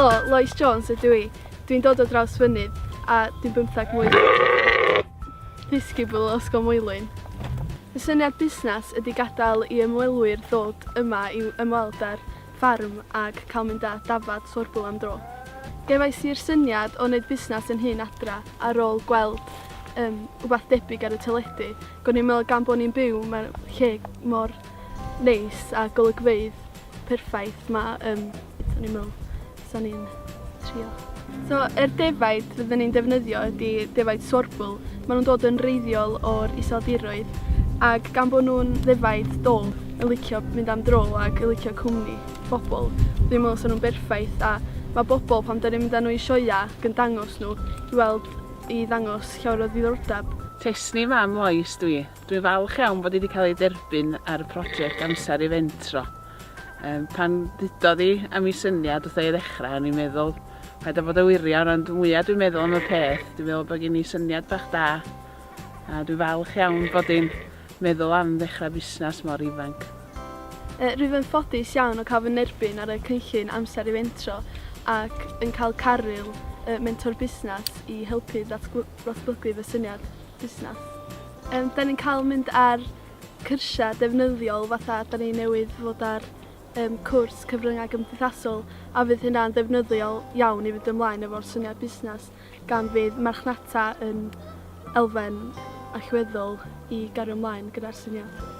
Helo, Lois Jones ydw i. Dwi'n dod o draws fynydd a dwi'n 15 mlynedd. Disgybl o Ysgol Moelwyn. Y syniad busnes ydy gadael i ymwelwyr ddod yma i ymweld â'r ffarm ac cael mynd â dafad sorbl am dro. Gefais i'r syniad o wneud busnes yn hun adra ar ôl gweld wbath debyg ar y teledu. Go'n i'n meddwl gan bod ni'n byw mewn lle mor neis a golygfeydd perffaith ma, o'n i'n meddwl sa'n ni'n trio. So, defaid fyddwn ni'n defnyddio ydy defaid sorbl. Maen nhw'n dod yn reiddiol o'r iseldiroedd ac gan bod nhw'n defaid dol yn licio mynd am dro ac yn licio cwmni bobl. Dwi'n meddwl sa'n nhw'n berffaith a mae bobl pan dyn ni'n mynd â nhw i sioia ac yn dangos nhw i ddangos llawer o ddiddordeb. Tesni mam Lois dwi. Dwi'n falch iawn bod wedi cael ei derbyn ar y prosiect amser i fentro. Pan ddudodd i am ei syniad wrth ei ddechrau, o'n i'n meddwl, paid â bod y wirion, ond mwyaf dwi'n meddwl am y peth. Dwi'n meddwl bod gen i syniad bach da. A dwi'n falch iawn bod i'n meddwl am ddechrau busnes mor ifanc. Rwyf yn ffodus iawn o cael fy nerbyn ar y cynllun amser i fentro ac yn cael caryl mentor busnes i helpu ddatblygu fy syniad busnes. Da ni'n cael mynd ar cyrsiau defnyddiol fatha da ni newydd fod ar cwrs cyfryngau gymdeithasol a fydd hynna'n defnyddiol iawn i fynd ymlaen efo'r syniad busnes gan fydd marchnata yn elfen allweddol i gario ymlaen gyda'r syniad.